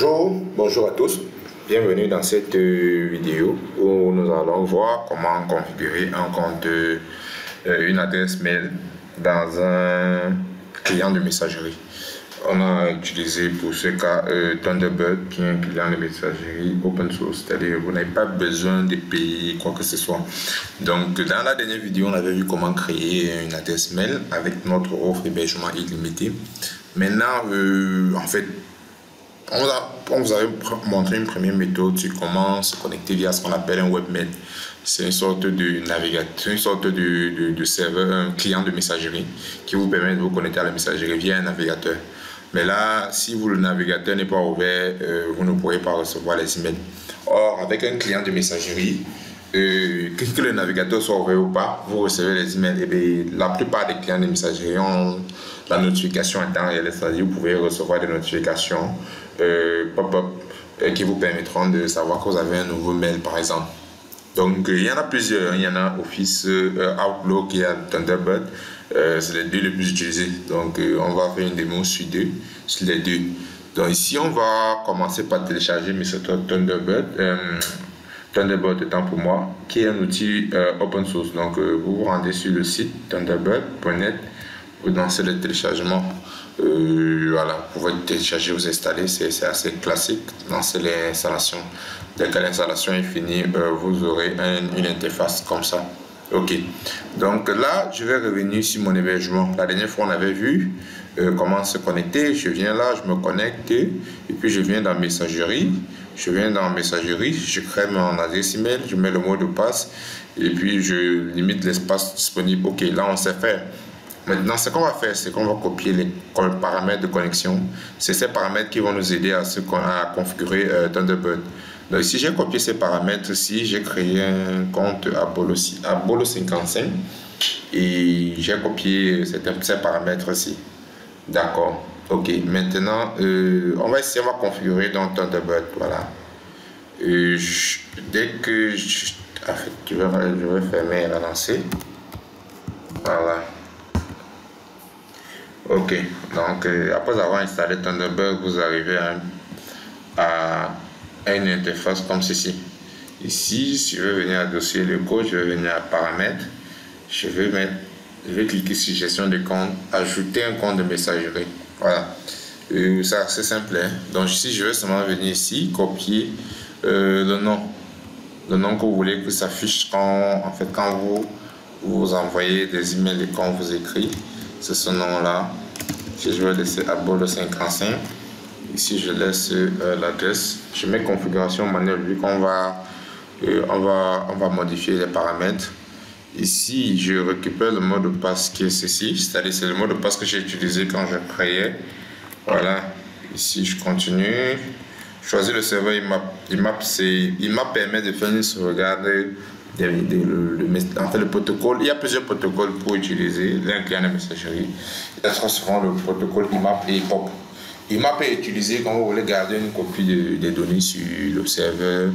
Bonjour à tous, bienvenue dans cette vidéo où nous allons voir comment configurer un compte, une adresse mail dans un client de messagerie. On a utilisé pour ce cas Thunderbird, qui est un client de messagerie open source, c'est-à-dire vous n'avez pas besoin de payer quoi que ce soit. Donc dans la dernière vidéo, on avait vu comment créer une adresse mail avec notre offre hébergement illimité. Maintenant, en fait, on vous avait montré une première méthode sur comment se connecter via ce qu'on appelle un webmail. C'est une sorte de navigateur, une sorte de serveur, un client de messagerie qui vous permet de vous connecter à la messagerie via un navigateur. Mais là, si le navigateur n'est pas ouvert, vous ne pourrez pas recevoir les emails. Or, avec un client de messagerie, que le navigateur soit ouvert ou pas, vous recevez les emails. Et bien, la plupart des clients de messagerie ont la notification en temps réel, c'est-à-dire vous pouvez recevoir des notifications pop-up qui vous permettront de savoir que vous avez un nouveau mail, par exemple. Donc, il y en a plusieurs. Il y en a Office, Outlook, il y a Thunderbird. C'est les deux les plus utilisés. Donc, on va faire une démo sur les deux. Donc, ici, on va commencer par télécharger Microsoft Thunderbird. Thunderbird étant pour moi, qui est un outil open source. Donc, vous vous rendez sur le site thunderbird.net, vous lancez le téléchargement. Voilà, vous pouvez télécharger, vous installer, c'est assez classique. Lancez l'installation. Dès que l'installation est finie, vous aurez une interface comme ça. Ok, donc là, je vais revenir sur mon hébergement. La dernière fois, on avait vu comment se connecter. Je viens là, je me connecte et puis je viens dans Messagerie. Je viens dans Messagerie, je crée mon adresse email, je mets le mot de passe et puis je limite l'espace disponible. Ok, là, on sait faire. Maintenant, ce qu'on va faire, c'est qu'on va copier les paramètres de connexion. C'est ces paramètres qui vont nous aider à configurer Thunderbird. Donc, si j'ai copié ces paramètres ici, j'ai créé un compte Apollo 55 et j'ai copié ces paramètres ici. D'accord. Ok. Maintenant, on va essayer, on va configurer dans Thunderbird. Voilà. Dès que en fait, je vais fermer et relancer. Voilà. Ok, donc après avoir installé Thunderbird, vous arrivez à une interface comme ceci. Ici, si je veux venir à dossier de code, je vais venir à paramètres, je vais cliquer sur gestion de compte, ajouter un compte de messagerie. Voilà, c'est assez simple. Hein? Donc ici, je vais seulement venir ici, copier le nom que vous voulez que s'affiche quand vous envoyez des emails et quand vous écrivez. C'est ce nom-là. Si je vais laisser Apollo 55, ici je laisse l'adresse. Je mets configuration manuelle vu qu'on va modifier les paramètres. Ici, je récupère le mot de passe qui est ceci, c'est-à-dire c'est le mot de passe que j'ai utilisé quand je créais. Voilà. Ici, je continue. Choisir le serveur IMAP permet de faire une sauvegarde. En fait, le protocole, il y a plusieurs protocoles pour utiliser un client de messagerie. Il y a très souvent le protocole IMAP et POP. IMAP est utilisé quand vous voulez garder une copie des données sur le serveur,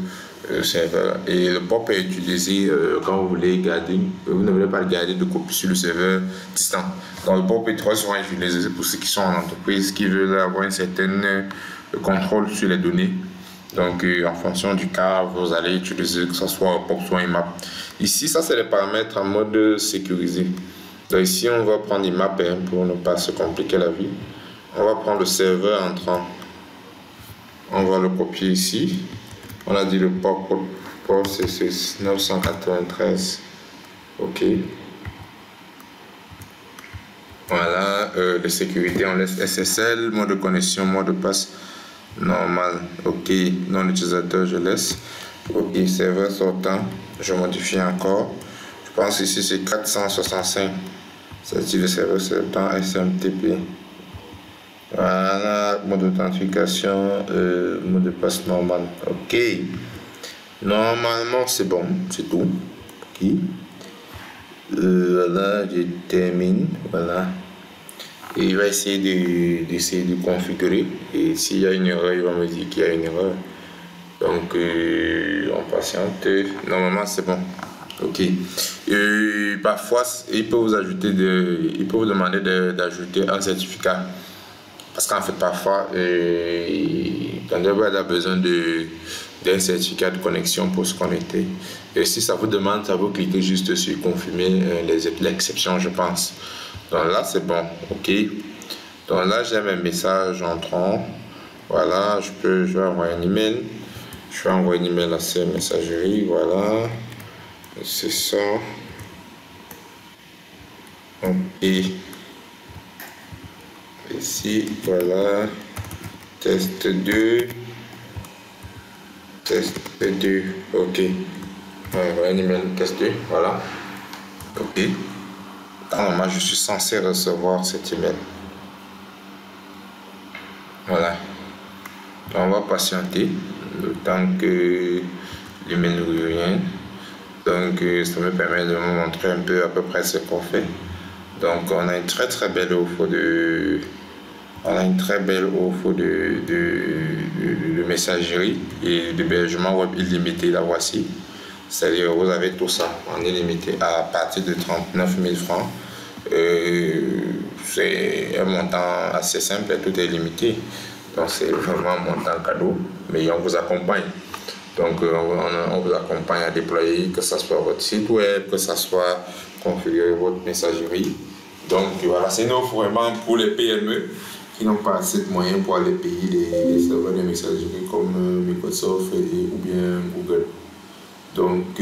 et le POP est utilisé quand vous voulez garder, vous ne voulez pas garder de copie sur le serveur distant. Donc le POP est très souvent utilisé pour ceux qui sont en entreprise, qui veulent avoir un certain contrôle sur les données. Donc, en fonction du cas, vous allez utiliser que ce soit POP soit IMAP. Ici, ça, c'est les paramètres en mode sécurisé. Donc, ici, on va prendre IMAP pour ne pas se compliquer la vie. On va prendre le serveur entrant. On va le copier ici. On a dit le port c'est 993. OK. Voilà, de sécurité, on laisse SSL, mot de connexion, mot de passe. Normal, ok, non utilisateur, je laisse. Ok, serveur sortant, je modifie encore. Je pense ici c'est 465. C'est le serveur sortant SMTP. Voilà, mot d'authentification, mot de passe normal. Ok, normalement c'est bon, c'est tout. Ok, voilà, je termine. Voilà. Et il va essayer de configurer. Et s'il y a une erreur, il va me dire qu'il y a une erreur. Donc, on patiente. Normalement, c'est bon. Ok. Et parfois, il peut vous demander d'ajouter un certificat. Parce qu'en fait, parfois, Thunderbird a besoin d'un certificat de connexion pour se connecter. Et si ça vous demande, ça vous cliquez juste sur confirmer l'exception, je pense. Donc là, c'est bon. OK. Donc là, j'ai mes messages entrants. Voilà, je vais envoyer un email. Je vais envoyer un email à ces messageries. Voilà. C'est ça. OK. Ici, voilà. Test 2. Test 2. OK. Voilà un email test 2. Voilà. OK. Normalement, je suis censé recevoir cet email. Voilà. On va patienter le temps que l'email nous revienne. Donc, ça me permet de vous montrer un peu à peu près ce qu'on fait. Donc, on a une très belle offre de messagerie et d'hébergement web illimité. La voici. C'est-à-dire, vous avez tout ça en illimité à partir de 39 000 francs. C'est un montant assez simple et tout est limité. Donc, c'est vraiment un montant cadeau, mais on vous accompagne. Donc, on vous accompagne à déployer, que ce soit votre site web, que ce soit configurer votre messagerie. Donc, voilà, c'est une offre vraiment pour les PME qui n'ont pas assez de moyens pour aller payer les serveurs de messagerie comme Microsoft ou bien Google. Donc,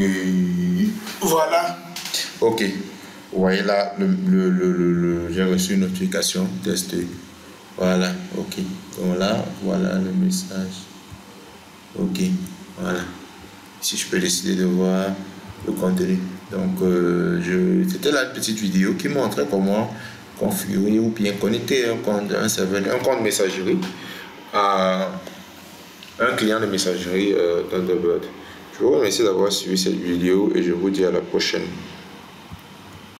voilà. OK. Vous voyez là, j'ai reçu une notification testée. Voilà, OK. Donc là, voilà le message. OK, voilà. Si je peux décider de voir le contenu. Donc, c'était là une petite vidéo qui montrait comment configurer ou bien connecter un compte messagerie à un client de messagerie Thunderbird. Je vous remercie d'avoir suivi cette vidéo et je vous dis à la prochaine.